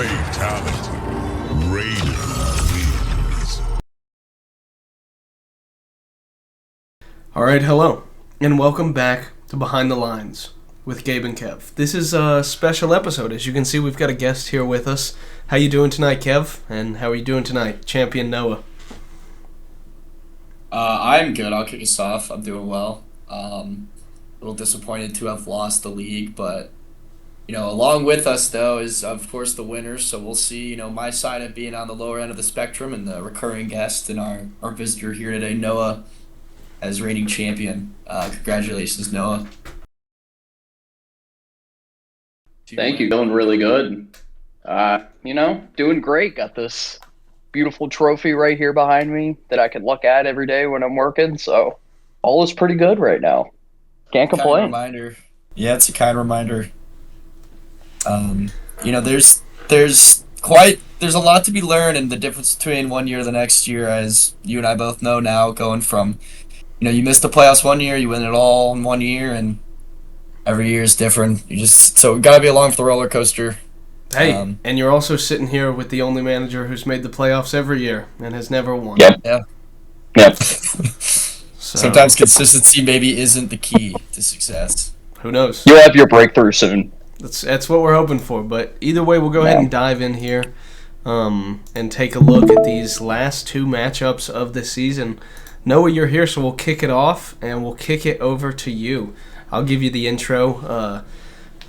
Great talent. Raiden wins. Alright, hello, and welcome back to Behind the Lines with Gabe and Kev. This is a special episode. As you can see, we've got a guest here with us. How you doing tonight, Kev? And how are you doing tonight, Champion Noah? I'm good. I'll kick us off. I'm doing well. A little disappointed to have lost the league, but along with us though is of course the winners. So we'll see. My side of being on the lower end of the spectrum, and the recurring guest and our visitor here today, Noah, as reigning champion. Congratulations, Noah. Thank you. Doing really good. Doing great. Got this beautiful trophy right here behind me that I can look at every day when I'm working. So all is pretty good right now. Can't Kind complain. reminder. Yeah, it's a kind reminder. There's a lot to be learned in the difference between one year and the next year, as you and I both know now, going from, you missed the playoffs one year, you win it all in one year, and every year is different. So we gotta be along for the roller coaster. Hey, and you're also sitting here with the only manager who's made the playoffs every year and has never won. Yep. Yeah. Yep. So, Sometimes consistency maybe isn't the key to success. who knows? You'll have your breakthrough soon. That's what we're hoping for. But either way, we'll go ahead and dive in here and take a look at these last two matchups of the season. Noah, you're here, so we'll kick it off, and we'll kick it over to you. I'll give you the intro.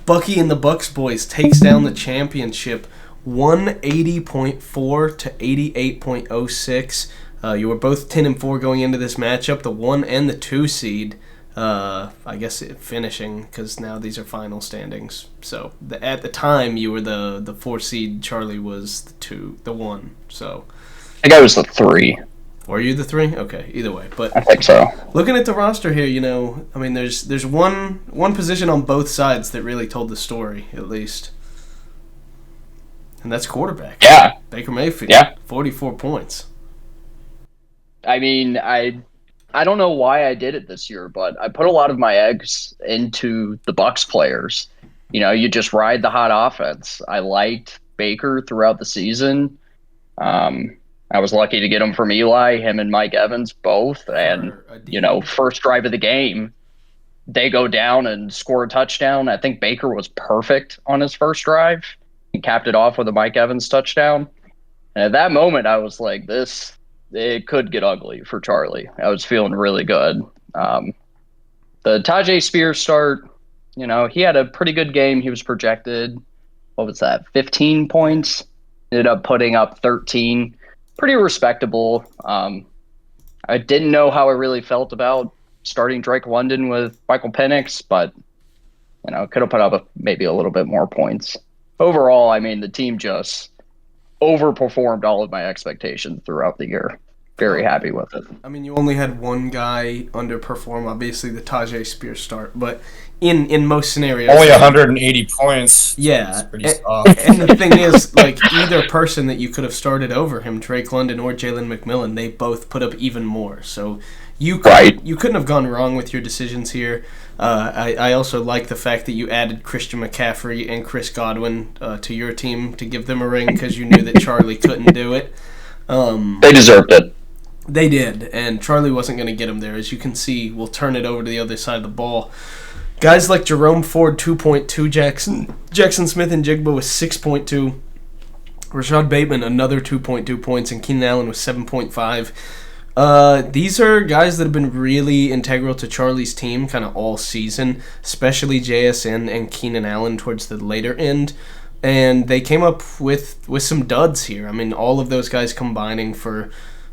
Bucky and the Bucks boys takes down the championship 180.4 to 88.06. You were both 10-4 going into this matchup. The 1 and the 2 seed, I guess finishing, because now these are final standings. So at the time you were the 4 seed. Charlie was the 1. So I think I was the 3. were you the 3? Okay, either way. But I think so. looking at the roster here, there's one position on both sides that really told the story, at least. And that's quarterback. Yeah. Baker Mayfield. Yeah. 44 points. I mean, I don't know why I did it this year, but I put a lot of my eggs into the Bucks players. You just ride the hot offense. I liked Baker throughout the season. I was lucky to get him from Eli, him and Mike Evans both. And, first drive of the game, they go down and score a touchdown. I think Baker was perfect on his first drive. He capped it off with a Mike Evans touchdown. And at that moment, I was like, it could get ugly for Charlie. I was feeling really good. The Tajay Spears start, he had a pretty good game. He was projected, 15 points? Ended up putting up 13. Pretty respectable. I didn't know how I really felt about starting Drake London with Michael Penix, but could have put up maybe a little bit more points. Overall, the team just overperformed all of my expectations throughout the year. Very happy with it. You only had one guy underperform, obviously the Tajay Spears start, but in most scenarios, Only 180 points. yeah. That's pretty soft. And the thing is, either person that you could have started over him, Drake London or Jalen McMillan, they both put up even more. So you couldn't have gone wrong with your decisions here. I also like the fact that you added Christian McCaffrey and Chris Godwin to your team to give them a ring, because you knew that Charlie couldn't do it. They deserved it. They did, and Charlie wasn't going to get him there. As you can see, we'll turn it over to the other side of the ball. Guys like Jerome Ford, 2.2, Jackson Smith and Jigba with 6.2, Rashad Bateman, another 2.2 points, and Keenan Allen with 7.5. These are guys that have been really integral to Charlie's team kind of all season, especially JSN and Keenan Allen towards the later end. And they came up with some duds here. All of those guys combining for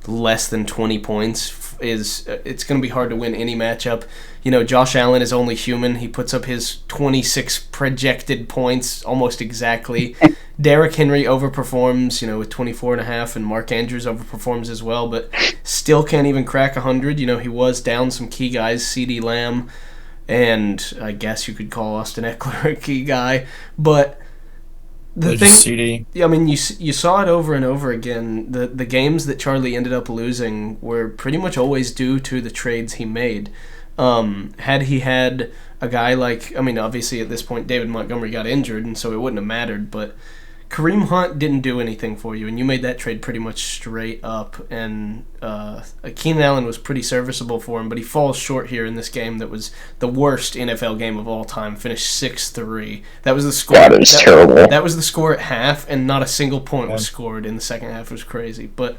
less than 20 points it's going to be hard to win any matchup. Josh Allen is only human. He puts up his 26 projected points almost exactly. Derrick Henry overperforms, with 24.5, and Mark Andrews overperforms as well, but still can't even crack 100. He was down some key guys, CeeDee Lamb, and I guess you could call Austin Eckler a key guy, but the thing, CD. You saw it over and over again. The games that Charlie ended up losing were pretty much always due to the trades he made. Had he had a guy like, obviously at this point David Montgomery got injured, and so it wouldn't have mattered, but Kareem Hunt didn't do anything for you, and you made that trade pretty much straight up. And Keenan Allen was pretty serviceable for him, but he falls short here in this game that was the worst NFL game of all time. Finished 6-3. That was the score. That is terrible. That was the score at half, and not a single point was scored in the second half. It was crazy, but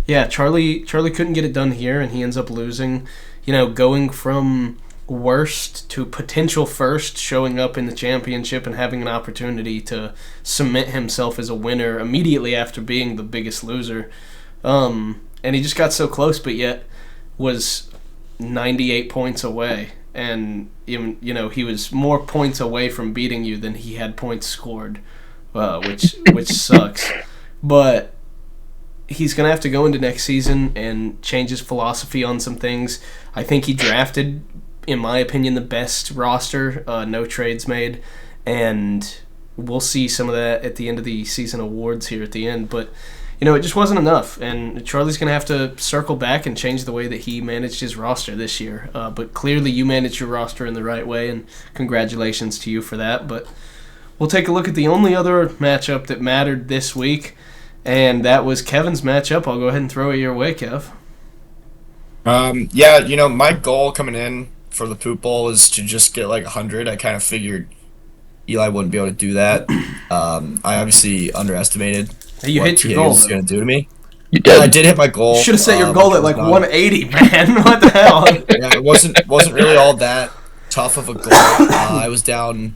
yeah, Charlie couldn't get it done here, and he ends up losing. Going from worst to potential first, showing up in the championship and having an opportunity to cement himself as a winner immediately after being the biggest loser. And he just got so close, but yet was 98 points away. And even he was more points away from beating you than he had points scored, which sucks. But he's going to have to go into next season and change his philosophy on some things. I think he drafted, in my opinion, the best roster, no trades made, and we'll see some of that at the end of the season awards here at the end. But, it just wasn't enough, and Charlie's going to have to circle back and change the way that he managed his roster this year. But clearly you managed your roster in the right way, and congratulations to you for that. But we'll take a look at the only other matchup that mattered this week, and that was Kevin's matchup. I'll go ahead and throw it your way, Kev. My goal coming in for the Poop Bowl is to just get like 100. I kind of figured Eli wouldn't be able to do that. I obviously underestimated You what hit your T. goal. Higgins was going to do to me. You did. I did hit my goal. You should have set your goal at like not- 180, man. What the hell? Yeah, it wasn't really all that tough of a goal. I was down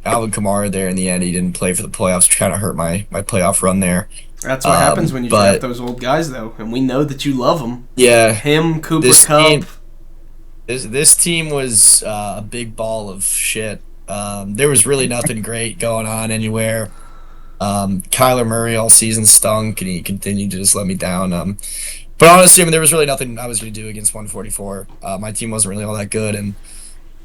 Alvin Kamara there in the end. He didn't play for the playoffs, which kind of hurt my playoff run there. That's what happens when you draft those old guys, though, and we know that you love them. Yeah, Him, Cooper This Kupp. team- this team was a big ball of shit. There was really nothing great going on anywhere. Kyler Murray all season stunk, and he continued to just let me down. But honestly, there was really nothing I was going to do against 144. My team wasn't really all that good, and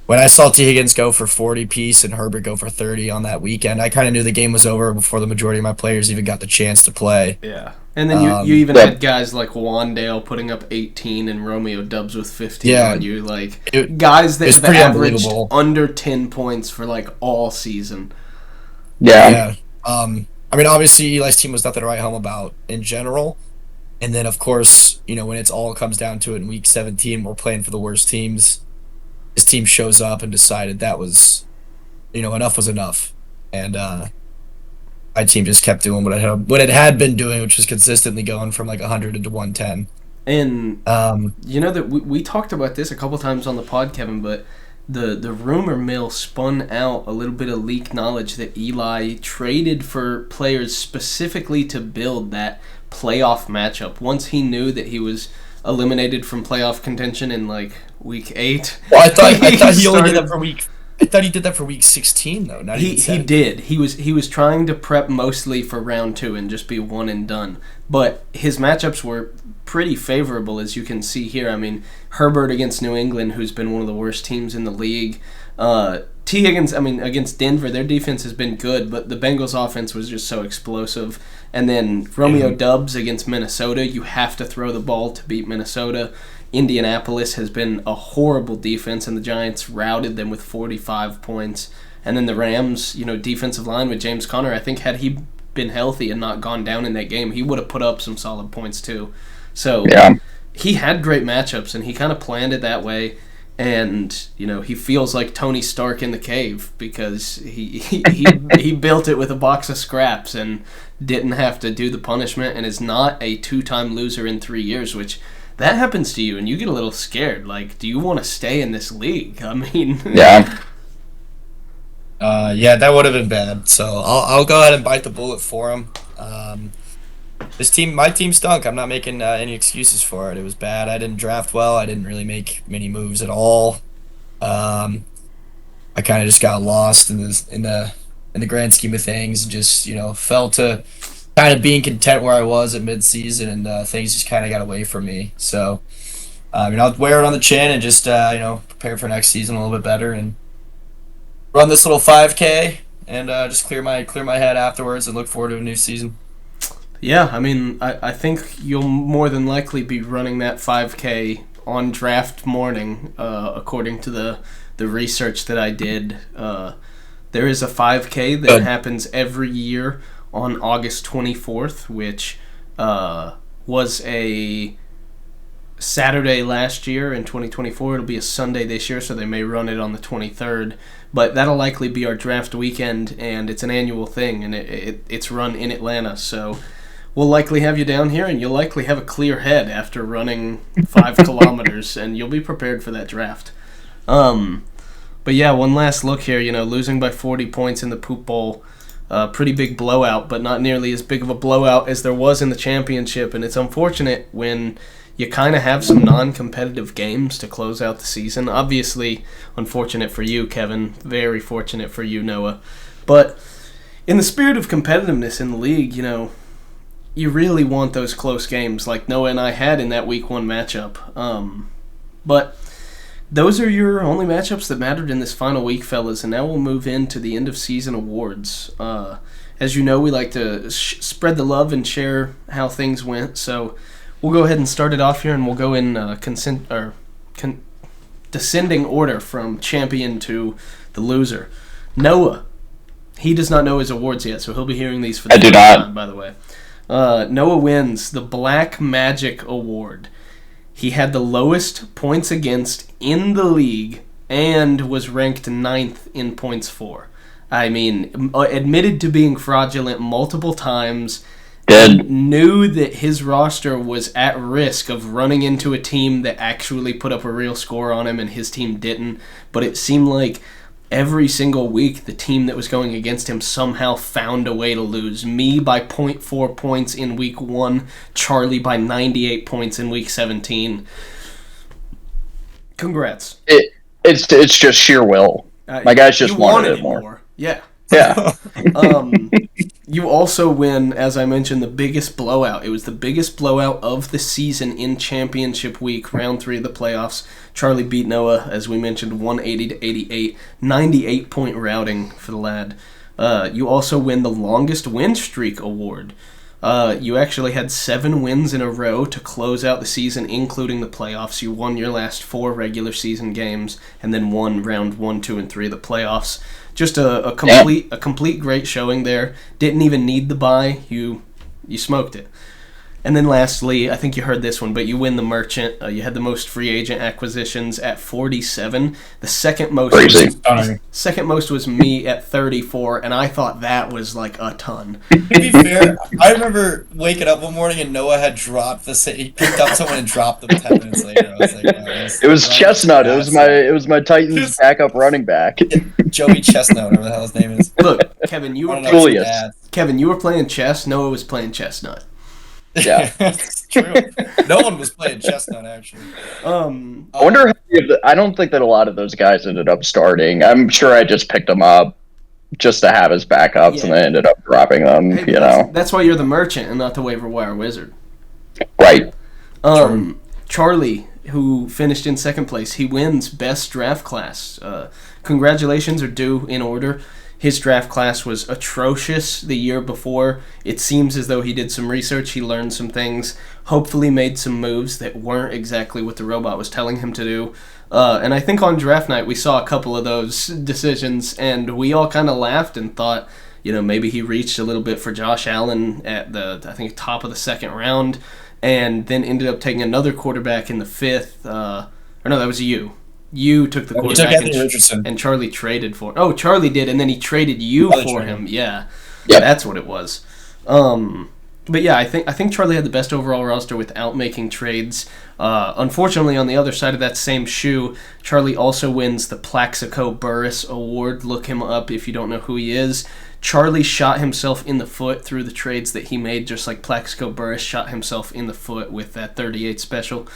when I saw T. Higgins go for 40 piece and Herbert go for 30 on that weekend, I kind of knew the game was over before the majority of my players even got the chance to play. Yeah. And then you even had guys like Wandale putting up 18 and Romeo Dubs with 15 on you. Guys that have averaged under 10 points for like all season. Yeah. Obviously Eli's team was nothing to write home about in general. And then, of course, when it's all comes down to it in week 17, we're playing for the worst teams. His team shows up and decided that was, enough was enough. And my team just kept doing what it had been doing, which was consistently going from like 100 to 110. And that we talked about this a couple times on the pod, Kevin, but the rumor mill spun out a little bit of leak knowledge that Eli traded for players specifically to build that playoff matchup. Once he knew that he was eliminated from playoff contention in like week 8. Well, I thought he only did that for week. I thought he did that for week 16 though. Not even 17. He did. He was trying to prep mostly for round 2 and just be one and done. But his matchups were pretty favorable, as you can see here. Herbert against New England, who's been one of the worst teams in the league. T. Higgins, against Denver, their defense has been good, but the Bengals' offense was just so explosive. And then Romeo Dubs against Minnesota, you have to throw the ball to beat Minnesota. Indianapolis has been a horrible defense, and the Giants routed them with 45 points. And then the Rams, defensive line with James Conner, I think had he been healthy and not gone down in that game, he would have put up some solid points too. So he had great matchups, and he kind of planned it that way. And he feels like Tony Stark in the cave because he built it with a box of scraps and didn't have to do the punishment, and is not a 2-time loser in 3 years, which that happens to you and you get a little scared. Like, do you want to stay in this league? Yeah, that would have been bad. So I'll go ahead and bite the bullet for him. My team stunk. I'm not making any excuses for it. It was bad. I didn't draft well. I didn't really make many moves at all. I kind of just got lost in the grand scheme of things, and just fell to kind of being content where I was at midseason, and things just kind of got away from me. So I'll wear it on the chin and just prepare for next season a little bit better and run this little 5K and just clear my head afterwards and look forward to a new season. Yeah, I think you'll more than likely be running that 5K on draft morning, according to the research that I did. There is a 5K that happens every year on August 24th, which was a Saturday last year. In 2024 it'll be a Sunday this year, so they may run it on the 23rd, but that'll likely be our draft weekend, and it's an annual thing, and it's run in Atlanta, so we'll likely have you down here, and you'll likely have a clear head after running 5 kilometers, and you'll be prepared for that draft. But yeah, one last look here, losing by 40 points in the Poop Bowl, pretty big blowout, but not nearly as big of a blowout as there was in the championship, and it's unfortunate when you kind of have some non-competitive games to close out the season. Obviously, unfortunate for you, Kevin. Very fortunate for you, Noah. But in the spirit of competitiveness in the league, you really want those close games like Noah and I had in that Week 1 matchup. But those are your only matchups that mattered in this final week, fellas, and now we'll move into the end-of-season awards. As you know, we like to spread the love and share how things went, so we'll go ahead and start it off here, and we'll go in descending order from champion to the loser. Noah, he does not know his awards yet, so he'll be hearing these for the first time, by the way. Noah wins the Black Magic Award. He had the lowest points against in the league and was ranked 9th in points for. I mean, admitted to being fraudulent multiple times, knew that his roster was at risk of running into a team that actually put up a real score on him and his team didn't, but it seemed like every single week the team that was going against him somehow found a way to lose. Me by 0.4 points in week 1, Charlie by 98 points in week 17. Congrats. It's just sheer will. My guys just wanted it more. Yeah. Yeah. You also win, as I mentioned, the biggest blowout. It was the biggest blowout of the season in championship week, round 3 of the playoffs. Charlie beat Noah, as we mentioned, 180-88, 98-point routing for the lad. You also win the longest win streak award. You actually had 7 wins in a row to close out the season, including the playoffs. You won your last 4 regular season games, and then won round 1, 2, and 3 of the playoffs. Just a complete great showing there. Didn't even need the bye. You smoked it. And then lastly, I think you heard this one, but you win the Merchant. You had the most free agent acquisitions at 47. The second most was me at 34, and I thought that was like a ton. To be fair, I remember waking up one morning and Noah had dropped he picked up someone and dropped them 10 minutes later. I was like, it was Chestnut. It was my Titans backup running back. Joey Chestnut, whatever the hell his name is. Look, Kevin, you were playing chess. Noah was playing chestnut. Yeah, it's true. No one was playing chestnut actually. I wonder how I don't think that a lot of those guys ended up starting. I'm sure I just picked them up just to have as backups, and then ended up dropping them. Hey, that's why you're the Merchant and not the waiver wire wizard. Right. Charlie, who finished in second place, he wins best draft class. Congratulations are due in order. His draft class was atrocious the year before. It seems as though he did some research, he learned some things, hopefully made some moves that weren't exactly what the robot was telling him to do. And I think on draft night we saw a couple of those decisions, and we all kind of laughed and thought, maybe he reached a little bit for Josh Allen at the, top of the second round, and then ended up taking another quarterback in the 5th. Or no, that was you. You took the quarterback and Charlie traded for. Oh, Charlie did, and then he traded you for him. Yeah, that's what it was. But yeah, I think Charlie had the best overall roster without making trades. Unfortunately, on the other side of that same shoe, Charlie also wins the Plaxico Burress Award. Look him up if you don't know who he is. Charlie shot himself in the foot through the trades that he made, just like Plaxico Burress shot himself in the foot with that 38 special.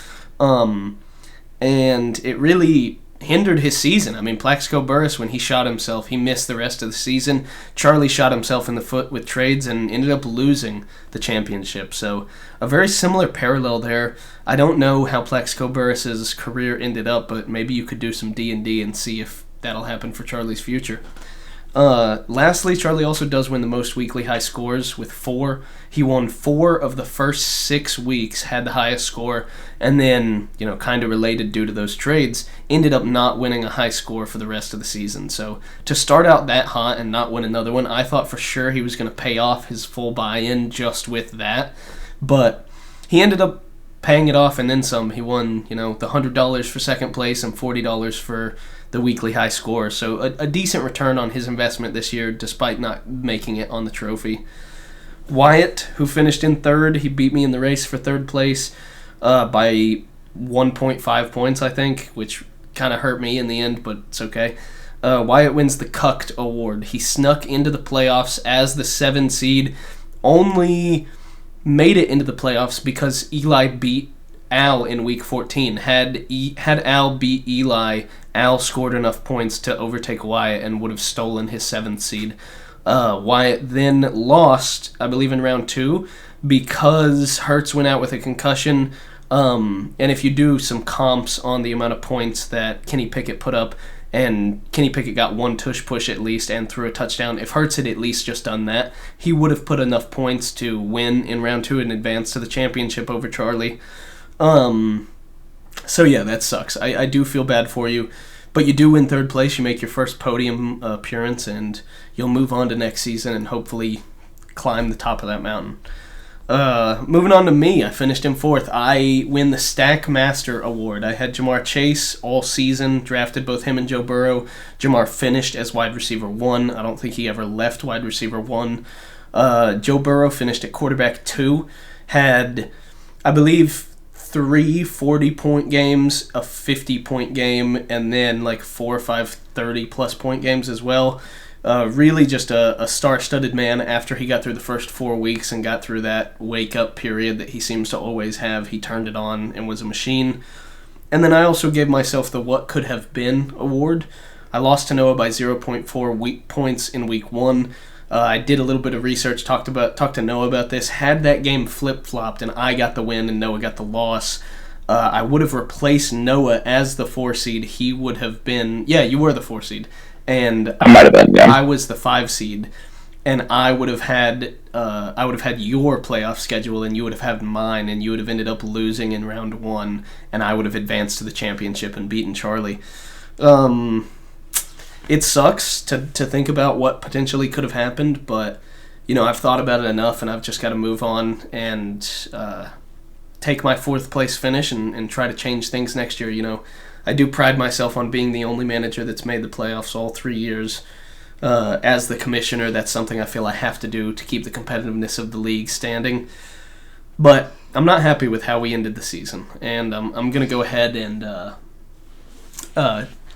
And it really hindered his season. I mean, Plaxico Burress, when he shot himself, he missed the rest of the season. Charlie shot himself in the foot with trades and ended up losing the championship. So a very similar parallel there. I don't know how Plaxico Burress's career ended up, but maybe you could do some D&D and see if that'll happen for Charlie's future. Lastly, Charlie also does win the most weekly high scores with 4. He won 4 of the first 6 weeks, had the highest score, and then, kind of related due to those trades, ended up not winning a high score for the rest of the season. So to start out that hot and not win another one, I thought for sure he was going to pay off his full buy-in just with that. But he ended up paying it off and then some. He won, the $100 for second place and $40 for the weekly high score. So a decent return on his investment this year, despite not making it on the trophy. Wyatt, who finished in third, he beat me in the race for third place by 1.5 points, I think, which kind of hurt me in the end, but it's okay. Wyatt wins the Cucked Award. He snuck into the playoffs as the 7 seed, only made it into the playoffs because Eli beat Al in week 14. Had Al beat Eli, Al scored enough points to overtake Wyatt and would have stolen his 7th seed. Wyatt then lost, I believe, in round 2 because Hurts went out with a concussion. And if you do some comps on the amount of points that Kenny Pickett put up, and Kenny Pickett got 1 tush push at least and threw a touchdown, if Hurts had at least just done that, he would have put enough points to win in round 2 and advance to the championship over Charlie. So yeah, that sucks. I do feel bad for you. But you do win third place. You make your first podium appearance, and you'll move on to next season and hopefully climb the top of that mountain. Moving on to me, I finished in 4th. I win the Stack Master Award. I had Jamar Chase all season, drafted both him and Joe Burrow. Jamar finished as wide receiver 1. I don't think he ever left wide receiver 1. Joe Burrow finished at quarterback 2. Had, I believe, 3 40-point games, a 50-point game, and then like 4 or 5 30-plus point games as well. Really just a star-studded man after he got through the first 4 weeks and got through that wake-up period that he seems to always have. He turned it on and was a machine. And then I also gave myself the What Could Have Been award. I lost to Noah by 0.4 points in week 1. I did a little bit of research, talked to Noah about this. Had that game flip-flopped and I got the win and Noah got the loss, I would have replaced Noah as the 4 seed. He would have been... Yeah, you were the 4 seed. And I might have been, yeah. I was the 5 seed. And I would have had your playoff schedule and you would have had mine, and you would have ended up losing in round 1, and I would have advanced to the championship and beaten Charlie. It sucks to think about what potentially could have happened, but I've thought about it enough, and I've just got to move on and take my 4th place finish and try to change things next year. I do pride myself on being the only manager that's made the playoffs all 3 years. As the commissioner, that's something I feel I have to do to keep the competitiveness of the league standing. But I'm not happy with how we ended the season, and I'm going to go ahead and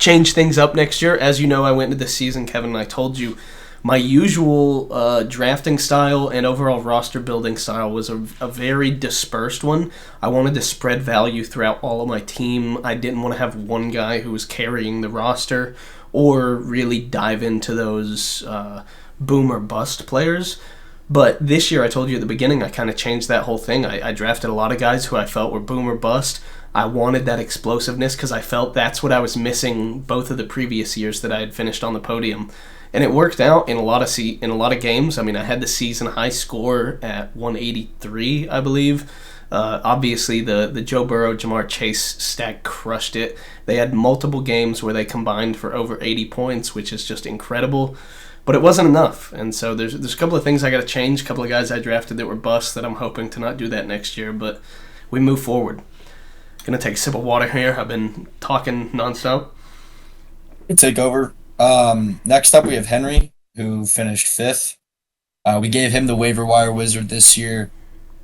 change things up next year. As you know, I went into this season, Kevin, and I told you my usual drafting style and overall roster building style was a very dispersed one. I wanted to spread value throughout all of my team. I didn't want to have one guy who was carrying the roster or really dive into those boom or bust players. But this year, I told you at the beginning, I kind of changed that whole thing. I drafted a lot of guys who I felt were boom or bust. I wanted that explosiveness because I felt that's what I was missing both of the previous years that I had finished on the podium. And it worked out in a lot of games. I mean, I had the season high score at 183, I believe. Obviously, the Joe Burrow, Jamar Chase stack crushed it. They had multiple games where they combined for over 80 points, which is just incredible. But it wasn't enough, and so there's a couple of things I got to change, a couple of guys I drafted that were busts that I'm hoping to not do that next year, but we move forward. Gonna take a sip of water here. I've been talking nonstop. Take over. Next up, we have Henry, who finished 5th. We gave him the waiver wire wizard this year.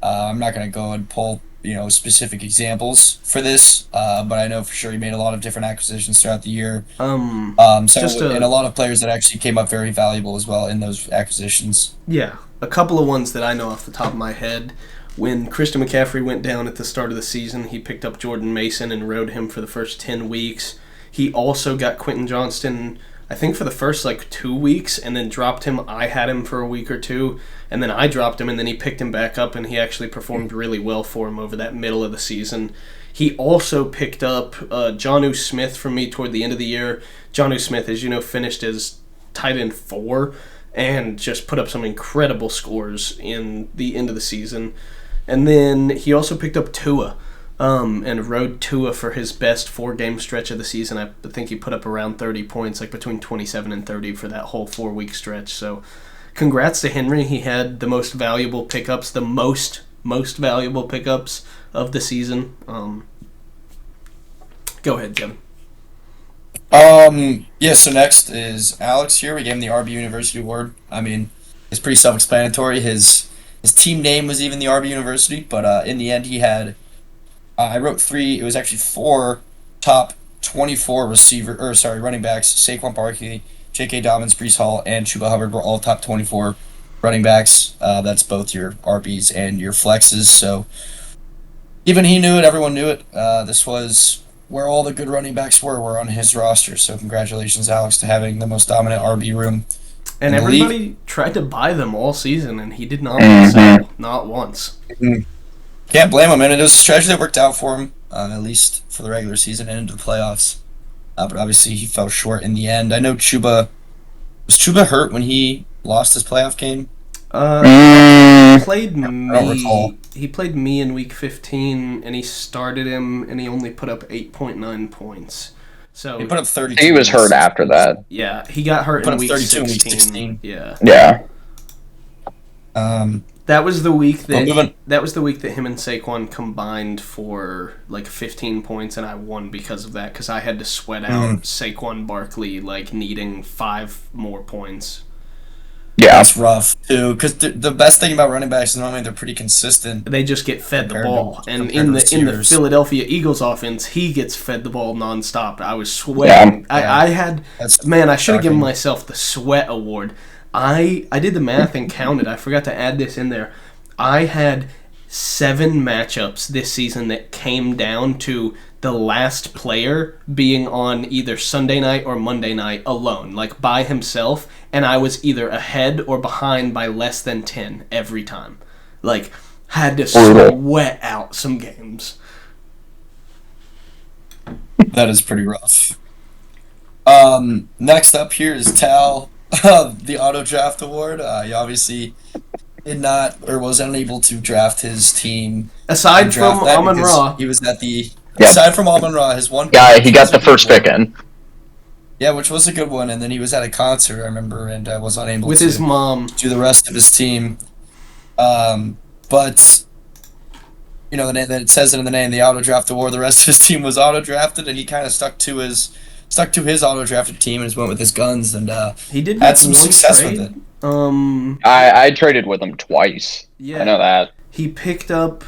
I'm not going to go and pull specific examples for this, but I know for sure he made a lot of different acquisitions throughout the year. And a lot of players that actually came up very valuable as well in those acquisitions. Yeah, a couple of ones that I know off the top of my head. When Christian McCaffrey went down at the start of the season, he picked up Jordan Mason and rode him for the first 10 weeks. He also got Quentin Johnston, I think, for the first 2 weeks, and then dropped him. I had him for a week or two, and then I dropped him, and then he picked him back up, and he actually performed really well for him over that middle of the season. He also picked up Jonnu Smith from me toward the end of the year. Jonnu Smith, as you know, finished as tight end 4 and just put up some incredible scores in the end of the season. And then he also picked up Tua and rode Tua for his best 4-game stretch of the season. I think he put up around 30 points, like between 27 and 30 for that whole 4-week stretch. So congrats to Henry. He had the most valuable pickups, the most valuable pickups of the season. Go ahead, Kevin. Yeah, so next is Alex here. We gave him the RB University Award. I mean, it's pretty self-explanatory. His team name was even the RB University, but in the end he had, I wrote 3, it was actually 4 top 24 running backs. Saquon Barkley, J.K. Dobbins, Breece Hall, and Chuba Hubbard were all top 24 running backs. That's both your RBs and your flexes, so even he knew it, everyone knew it. This was where all the good running backs were on his roster. So congratulations, Alex, to having the most dominant RB room. And in the everybody league. Tried to buy them all season, and he did not Mhm. sell, not once. Can't blame him, and it was a strategy that worked out for him, at least for the regular season and into the playoffs. But obviously he fell short in the end. I know was Chuba hurt when he lost his playoff game? He played I don't recall. me. He played me in week 15, and he started him, and he only put up 8.9 points. So He put up 32. He was hurt after that. yeah, he got hurt Put in up week 32 in 16. week 16. Yeah, Yeah. that was the week Well, moving- that him and Saquon combined for like 15 points, and I won because of that because I had to sweat out Saquon Barkley like needing 5 more points. Yeah. That's rough, too, because the best thing about running backs is normally they're pretty consistent. They just get fed the Compared to- ball, and compared in to the receivers. Philadelphia Eagles offense, he gets fed the ball nonstop. I was sweating. Yeah. I had That's I should have given shocking. myself the sweat award. I did the math and counted. I forgot to add this in there. I had 7 matchups this season that came down to the last player being on either Sunday night or Monday night alone, like by himself, and I was either ahead or behind by less than 10 every time. Like, had to sweat out some games. That is pretty rough. Next up here is Tal, the auto draft award. He obviously did not or was unable to draft his team. Aside and from draft that Amon because Ra, he was at the. Yeah. Aside from Amon Ra, his one. Yeah, he which got was the a good first one. pick in. Yeah, which was a good one, and then he was at a concert, I remember, and was unable with to his mom. do the rest of his team. But you know, that it says it in the name, the auto draft award. The rest of his team was auto drafted, and he kind of stuck to his auto drafted team and just went with his guns, and He did had make some one success trade. with it. I traded with him twice. Yeah. I know that. He picked up.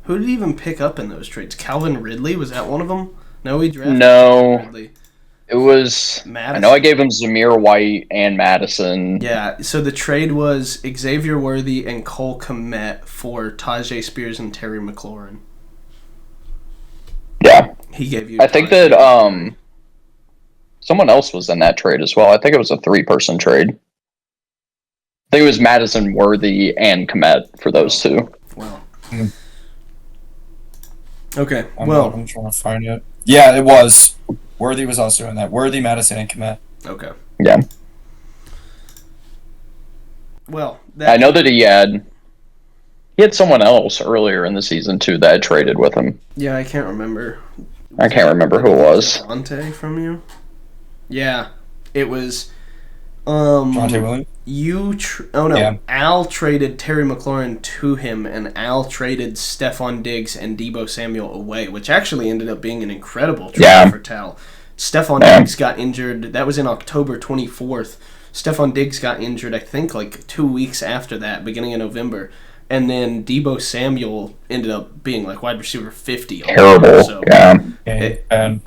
Who did he even pick up in those trades? Calvin Ridley, was that one of them? No, he drafted No. Calvin Ridley. It was. Madison. I know I gave him Zamir White and Madison. Yeah, so the trade was Xavier Worthy and Cole Kmet for Tajay Spears and Terry McLaurin. Yeah. He gave you. I think Tajay. that someone else was in that trade as well. I think it was a 3-person trade. I think it was Madison, Worthy, and Komet for those 2. Wow. Hmm. Okay. I'm Well. trying to find it. Yeah, it was. Worthy was also in that. Worthy, Madison, and Komet. Okay. Yeah. Well. I know that he had someone else earlier in the season too that I traded with him. Yeah, I can't remember. I can't remember who it was. Devontae from you. Yeah, it was. Javonte Williams? Yeah. Yeah. Al traded Terry McLaurin to him, and Al traded Stephon Diggs and Deebo Samuel away, which actually ended up being an incredible trade for Tal. Stephon Diggs got injured. That was in October 24th. Stephon Diggs got injured, I think, like 2 weeks after that, beginning of November. And then Deebo Samuel ended up being like wide receiver 50. Terrible. So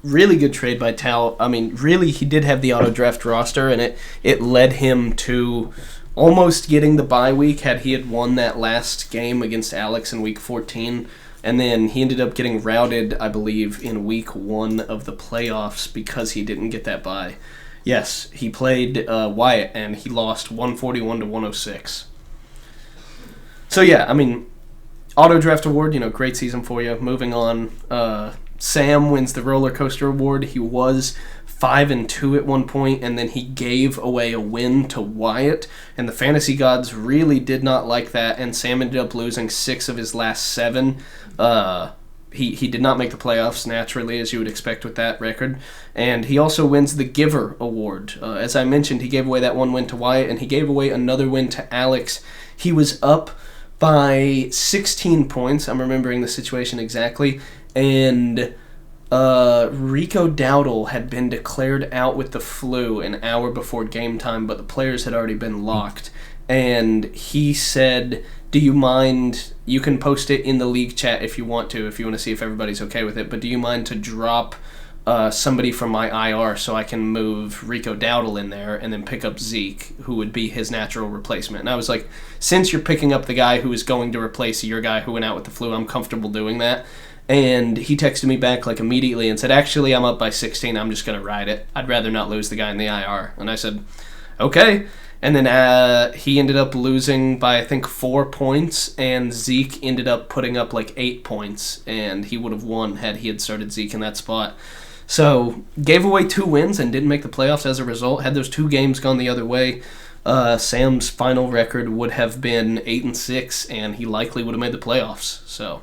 really good trade by Tal. I mean, really, he did have the auto draft roster, and it led him to almost getting the bye week had he had won that last game against Alex in week 14. And then he ended up getting routed, I believe, in week 1 of the playoffs because he didn't get that bye. Yes, he played Wyatt, and he lost 141 to 106. So yeah, I mean, auto draft award, great season for you. Moving on, Sam wins the roller coaster award. He was 5-2 at one point, and then he gave away a win to Wyatt, and the fantasy gods really did not like that, and Sam ended up losing 6 of his last 7. He did not make the playoffs, naturally, as you would expect with that record, and he also wins the Giver Award. As I mentioned, he gave away that one win to Wyatt, and he gave away another win to Alex. He was up by 16 points. I'm remembering the situation exactly, and Rico Dowdle had been declared out with the flu an hour before game time, but the players had already been locked. And he said, do you mind, you can post it in the league chat if you want to see if everybody's okay with it, but do you mind to drop somebody from my IR so I can move Rico Dowdle in there and then pick up Zeke, who would be his natural replacement? And I was like, since you're picking up the guy who is going to replace your guy who went out with the flu, I'm comfortable doing that. And he texted me back like immediately and said, actually, I'm up by 16. I'm just going to ride it. I'd rather not lose the guy in the IR. And I said, okay. And then he ended up losing by, I think, 4 points, and Zeke ended up putting up like 8 points, and he would have won had he had started Zeke in that spot. So gave away 2 wins and didn't make the playoffs as a result. Had those 2 games gone the other way, Sam's final record would have been 8-6, and he likely would have made the playoffs. So,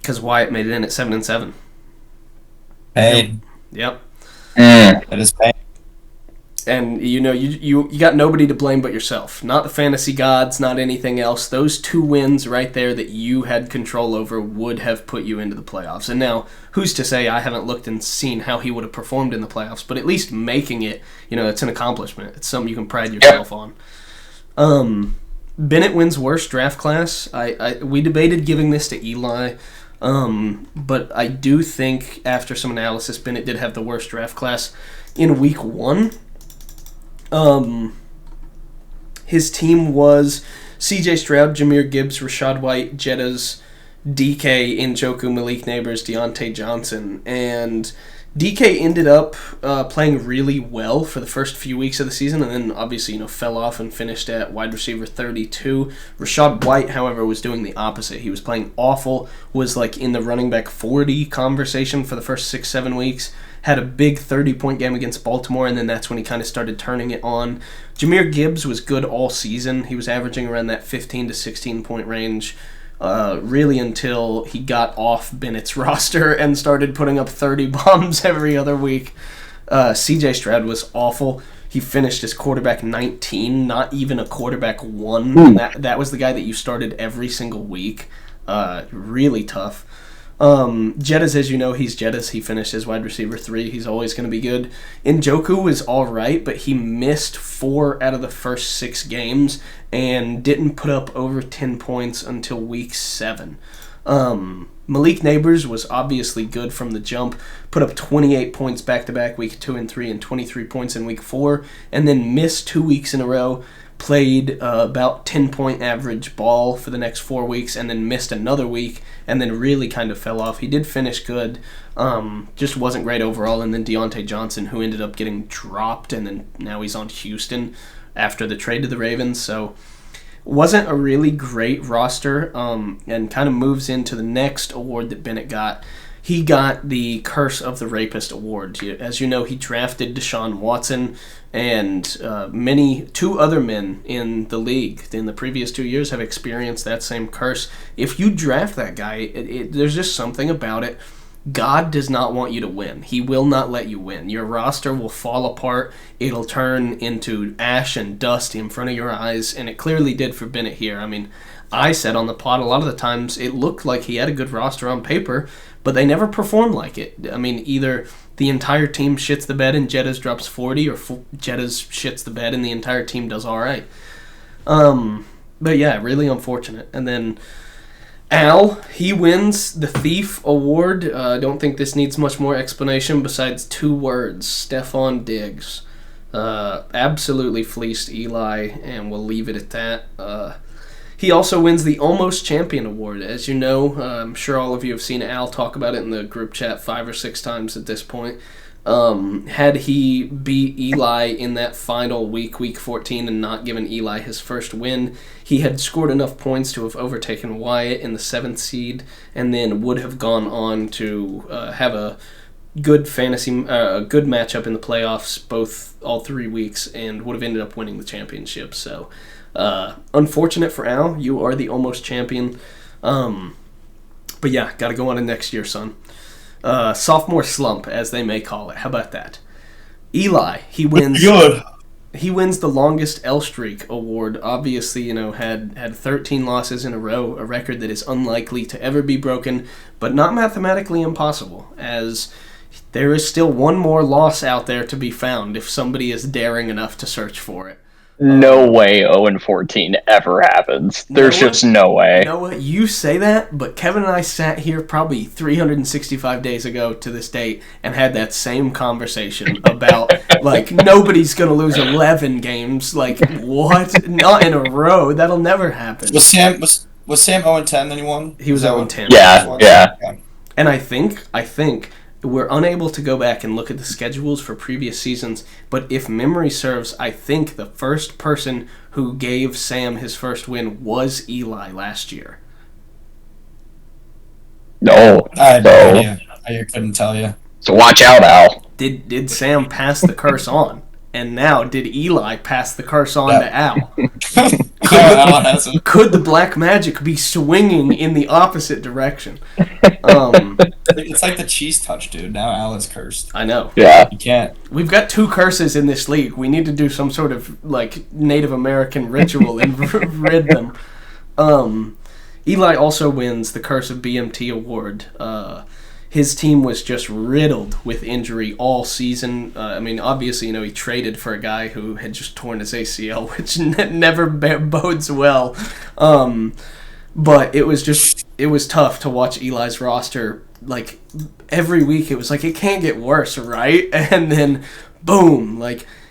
because Wyatt made it in at 7-7. Hey, Yep. that is pain. And you got nobody to blame but yourself. Not the fantasy gods, not anything else. Those 2 wins right there that you had control over would have put you into the playoffs. And now, who's to say? I haven't looked and seen how he would have performed in the playoffs, but at least making it, it's an accomplishment. It's something you can pride yourself on. Bennett wins worst draft class. We debated giving this to Eli, but I do think after some analysis, Bennett did have the worst draft class in week 1. His team was C.J. Stroud, Jahmyr Gibbs, Rachaad White, Jettas, DK, Njoku, Malik Neighbors, Deontay Johnson, and DK ended up playing really well for the first few weeks of the season, and then obviously fell off and finished at wide receiver 32. Rachaad White, however, was doing the opposite. He was playing awful, was like in the running back 40 conversation for the first 6-7 weeks. Had a big 30-point game against Baltimore, and then that's when he kind of started turning it on. Jahmyr Gibbs was good all season. He was averaging around that 15 to 16-point range, really until he got off Bennett's roster and started putting up 30 bombs every other week. C.J. Stroud was awful. He finished as quarterback 19, not even a quarterback 1. And that was the guy that you started every single week. Really tough. Jettas, as you know, he's Jettas. He finished as wide receiver 3. He's always going to be good. Njoku was all right, but he missed 4 out of the first 6 games and didn't put up over 10 points until week 7. Malik Neighbors was obviously good from the jump, put up 28 points back-to-back week 2 and 3 and 23 points in week 4, and then missed 2 weeks in a row. Played about 10-point average ball for the next 4 weeks and then missed another week and then really kind of fell off. He did finish good, just wasn't great overall. And then Deontay Johnson, who ended up getting dropped, and then now he's on Houston after the trade to the Ravens. So wasn't a really great roster, and kind of moves into the next award that Bennett got. He got the Curse of the Rapist award. As you know, he drafted Deshaun Watson, and 2 other men in the league in the previous 2 years have experienced that same curse. If you draft that guy, there's just something about it. God does not want you to win. He will not let you win. Your roster will fall apart. It'll turn into ash and dust in front of your eyes, and it clearly did for Bennett here. I mean, I said on the pod a lot of the times it looked like he had a good roster on paper, but they never performed like it. I mean, either the entire team shits the bed and Jettas drops 40, or Jettas shits the bed and the entire team does all right. But yeah, really unfortunate. And then Al, he wins the Thief Award. I don't think this needs much more explanation besides 2 words: Stephon Diggs. Absolutely fleeced Eli, and we'll leave it at that. He also wins the Almost Champion Award. As you know, I'm sure all of you have seen Al talk about it in the group chat 5 or 6 times at this point. Had he beat Eli in that final week 14, and not given Eli his first win, he had scored enough points to have overtaken Wyatt in the 7th seed, and then would have gone on to have a good a good matchup in the playoffs all 3 weeks, and would have ended up winning the championship. So unfortunate for Al, you are the almost champion. But yeah, got to go on to next year, son. Sophomore slump, as they may call it. How about that? Eli, he wins. Good. He wins the longest L streak award. Obviously, had 13 losses in a row, a record that is unlikely to ever be broken, but not mathematically impossible, as there is still one more loss out there to be found if somebody is daring enough to search for it. No way 0-14 ever happens. There's just no way. Noah, you say that, but Kevin and I sat here probably 365 days ago to this date and had that same conversation about, nobody's going to lose 11 games. What? Not in a row. That'll never happen. Was Sam 0-10 then he won? He was 0-10. Yeah. And I think we're unable to go back and look at the schedules for previous seasons, but if memory serves, I think the first person who gave Sam his first win was Eli last year. No. I had no idea. I couldn't tell you. So watch out, Al. Did Sam pass the curse on? And now, did Eli pass the curse on to Al? Al hasn't. Could the black magic be swinging in the opposite direction? It's like the cheese touch, dude. Now Al is cursed. I know. Yeah. You can't. We've got 2 curses in this league. We need to do some sort of Native American ritual and rid them. Eli also wins the Curse of BMT award. His team was just riddled with injury all season. Obviously, he traded for a guy who had just torn his ACL, which never bodes well. But it was tough to watch Eli's roster. Every week, it was it can't get worse, right? And then, boom!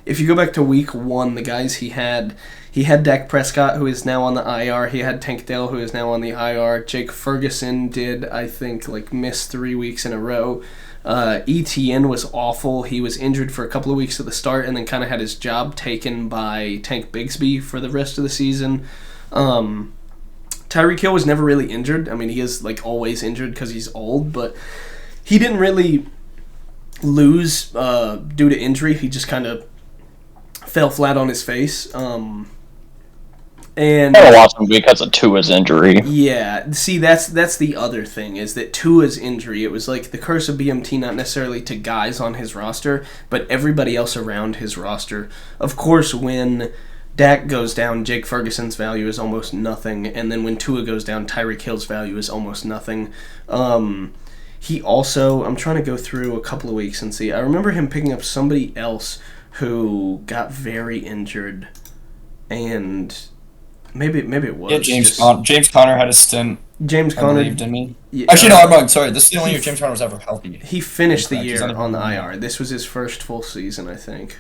If you go back to week 1, the guys he had Dak Prescott, who is now on the IR. He had Tank Dell, who is now on the IR. Jake Ferguson did, I think, miss 3 weeks in a row. ETN was awful. He was injured for a couple of weeks at the start and then kind of had his job taken by Tank Bigsby for the rest of the season. Tyreek Hill was never really injured. He is, always injured because he's old, but he didn't really lose due to injury. He just kind of fell flat on his face. And I lost him because of Tua's injury. Yeah, see, that's the other thing, is that Tua's injury, it was the curse of BMT, not necessarily to guys on his roster, but everybody else around his roster. Of course, when Dak goes down, Jake Ferguson's value is almost nothing, and then when Tua goes down, Tyreek Hill's value is almost nothing. He also, I'm trying to go through a couple of weeks and see, I remember him picking up somebody else who got very injured, and maybe it was James Conner had a stint. James Conner, didn't he? Yeah, Actually, no, I'm wrong. Sorry, this is the only year James Conner was ever healthy. He finished the He's year on the IR. This was his first full season, I think.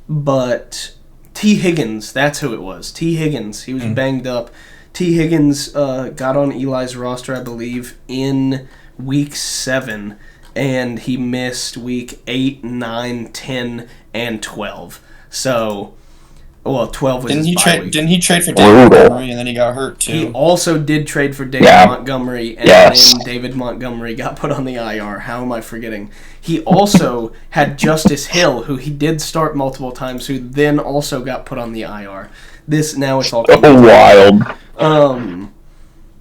But T. Higgins, that's who it was. T. Higgins, he was banged up. T. Higgins got on Eli's roster, I believe, in week 7. And he missed week 8, 9, 10, and 12. So, 12 was his bye week. Didn't he trade for David Montgomery and then he got hurt too? He also did trade for David Montgomery, and then David Montgomery got put on the IR. How am I forgetting? He also had Justice Hill, who he did start multiple times, who then also got put on the IR. Now it's all wild.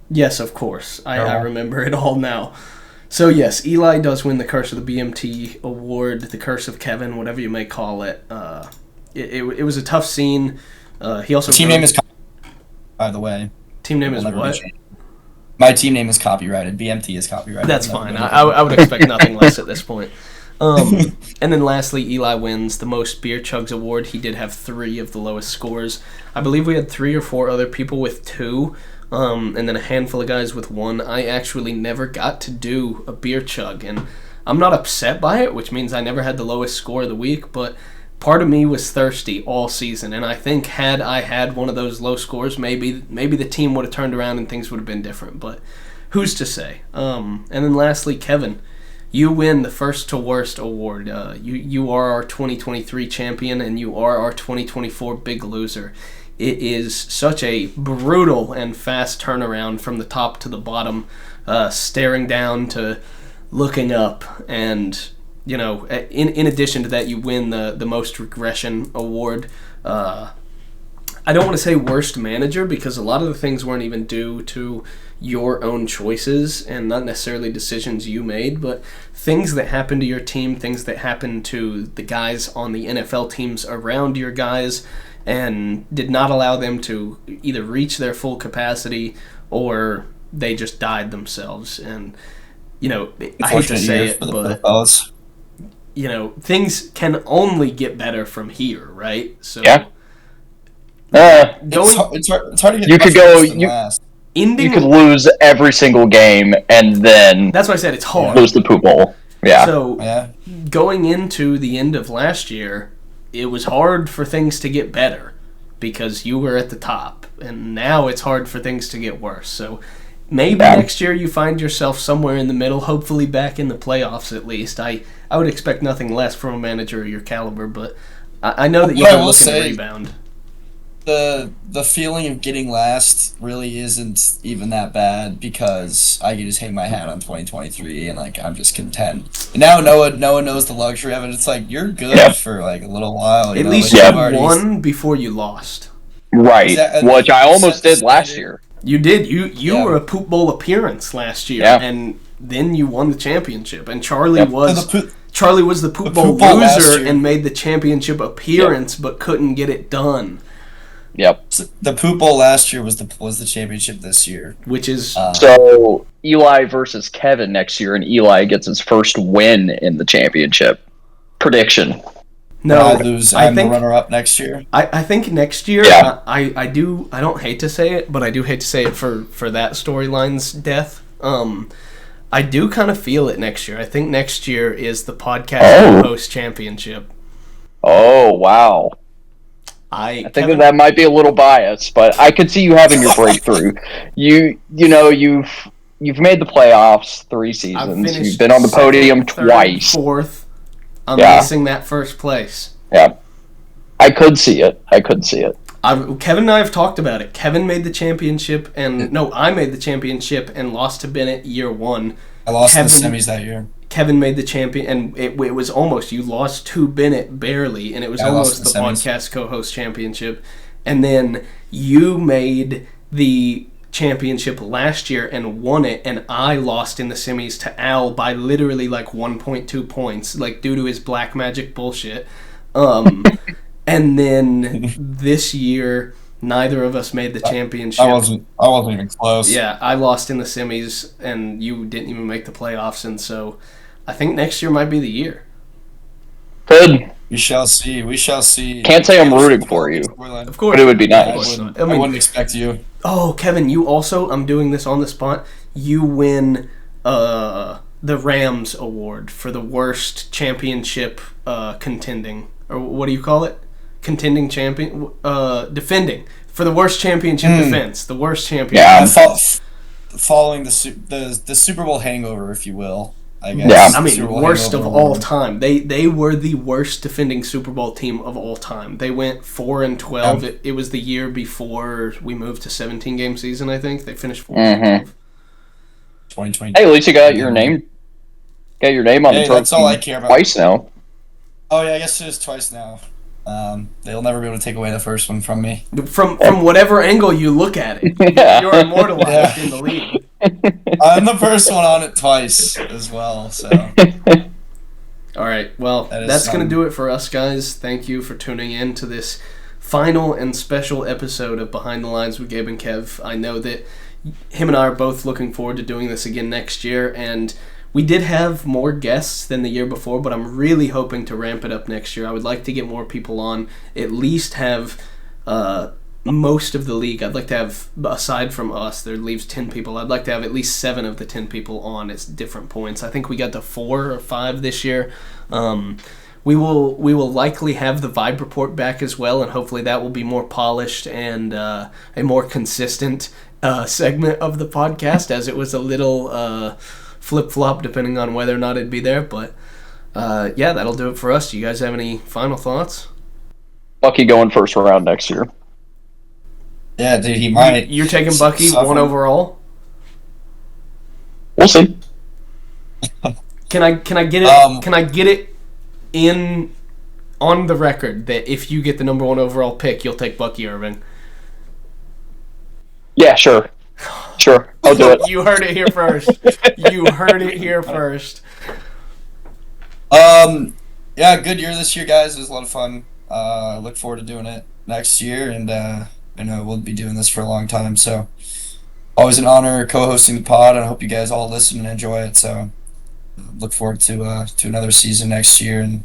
Yes, of course. I remember it all now. So yes, Eli does win the Curse of the BMT award, the Curse of Kevin, whatever you may call it. It was a tough scene. He also team name is, by the way. Team name is what? My team name is copyrighted. BMT is copyrighted. That's fine. I would expect nothing less at this point. And then lastly, Eli wins the most beer chugs award. He did have 3 of the lowest scores. I believe we had 3 or 4 other people with 2. And then a handful of guys with 1. I actually never got to do a beer chug, and I'm not upset by it, which means I never had the lowest score of the week, but part of me was thirsty all season, and I think had I had one of those low scores, maybe the team would have turned around and things would have been different, but who's to say? And then lastly, Kevin, You win the first to worst award. You are our 2023 champion, and you are our 2024 big loser. It is such a brutal and fast turnaround from the top to the bottom, staring down to looking up. And, you know, in addition to that, you win the most regression award. I don't want to say worst manager, because a lot of the things weren't even due to your own choices and not necessarily decisions you made, but things that happened to your team, things that happened to the guys on the NFL teams around your guys, and did not allow them to either reach their full capacity or they just died themselves. And, you know, I hate to say it, but, you know, things can only get better from here, right? So, yeah. It's hard to get. You could go. Last. You could lose every single game and then that's why I said it's hard. Lose the poop bowl. Yeah. So going into the end of last year, it was hard for things to get better because you were at the top, and now it's hard for things to get worse. So maybe next year you find yourself somewhere in the middle, hopefully back in the playoffs at least. I would expect nothing less from a manager of your caliber, but I know that you're looking to rebound. The feeling of getting last really isn't even that bad, because I can just hang my hat on 2023 and like I'm just content. And now no one knows the luxury of it. It's like you're good for like a little while. At least you won before you lost. Right, which I almost did last year. You did. You were a poop bowl appearance last year, and then you won the championship. And Charlie was the poop bowl loser and made the championship appearance, but couldn't get it done. Yep. So the poop bowl last year was the championship this year, which is so Eli versus Kevin next year, and Eli gets his first win in the championship. Prediction. No, I'm the runner-up next year. I think next year. Yeah. I don't hate to say it, but I do hate to say it for that storyline's death. I do kind of feel it next year. I think next year is the podcast host championship. Oh wow. I think that might be a little biased, but I could see you having your breakthrough. You've made the playoffs 3 seasons. You've been on the podium twice. Fourth. I'm missing that first place. Yeah. I could see it. Kevin and I have talked about it. Kevin made the championship, I made the championship and lost to Bennett year 1. I lost in the semis that year. Kevin made the champion, and it was almost, you lost to Bennett barely, and it was almost the podcast co-host championship. And then you made the championship last year and won it, and I lost in the semis to Al by literally like 1.2 points, like due to his black magic bullshit. And then this year, neither of us made the championship. I wasn't even close. Yeah, I lost in the semis, and you didn't even make the playoffs, and so I think next year might be the year. Good. We shall see. Can't say I'm rooting for you. Of course. But it would be nice. I wouldn't expect you. Oh, Kevin, you also, I'm doing this on the spot, you win the Rams award for the worst championship contending. Or what do you call it? Contending champion? Defending. For the worst championship defense. The worst championship. Yeah, following the Super Bowl hangover, if you will. I guess. Yeah. I mean, worst of all time. They were the worst defending Super Bowl team of all time. They went 4-12. It was the year before we moved to 17-game season, I think. They finished 4-12. 2020. Hey, at least you got your name. Got your name on the trophy. That's all I care about. Twice now. Oh yeah, I guess it is twice now. They'll never be able to take away the first one from me. From whatever angle you look at it, you're immortalized in the league. I'm the first one on it twice as well. So. All right, well, that's going to do it for us, guys. Thank you for tuning in to this final and special episode of Behind the Lines with Gabe and Kev. I know that him and I are both looking forward to doing this again next year, and we did have more guests than the year before, but I'm really hoping to ramp it up next year. I would like to get more people on, at least have most of the league. I'd like to have, aside from us, there leaves 10 people. I'd like to have at least 7 of the 10 people on at different points. I think we got to 4 or 5 this year. We will likely have the Vibe Report back as well, and hopefully that will be more polished and a more consistent segment of the podcast, as it was a little flip-flop depending on whether or not it'd be there. But yeah, that'll do it for us. Do you guys have any final thoughts? Bucky going first round next year. Yeah, dude, he might. You're taking Bucky Suffer. 1 overall? We'll see. Can I get it? Can I get it in on the record that if you get the number 1 overall pick, you'll take Bucky Irving? Yeah, sure. Sure, I'll do it. You heard it here first. You heard it here first. Yeah, good year this year, guys. It was a lot of fun. I look forward to doing it next year, and I know we'll be doing this for a long time. So, always an honor co-hosting the pod, and I hope you guys all listen and enjoy it. So, look forward to another season next year, and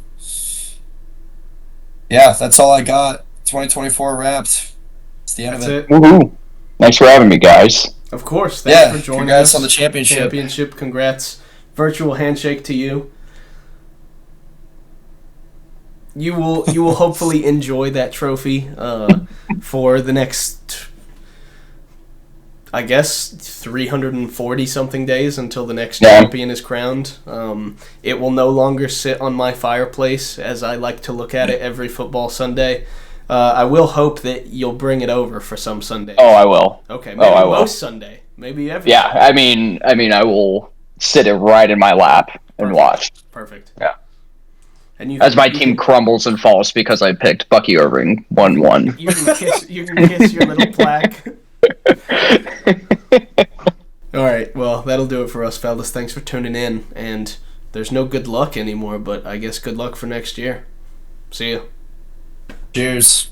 yeah, that's all I got. 2024 wrapped. It's the end That's of it. Woohoo! Thanks for having me, guys. Of course. Thanks for joining congrats us. on the championship. Congrats. Virtual handshake to you. You will hopefully enjoy that trophy for the next, I guess, 340 something days until the next champion is crowned. It will no longer sit on my fireplace as I like to look at it every football Sunday. I will hope that you'll bring it over for some Sunday. Oh, I will. Okay, maybe I will. most Sunday, maybe every. Yeah, I mean, I will sit it right in my lap and watch. Perfect. Yeah. And you As my team crumbles and falls because I picked Bucky Irving 1-1. You can kiss your little plaque. All right, well, that'll do it for us, fellas. Thanks for tuning in. And there's no good luck anymore, but I guess good luck for next year. See ya. Cheers.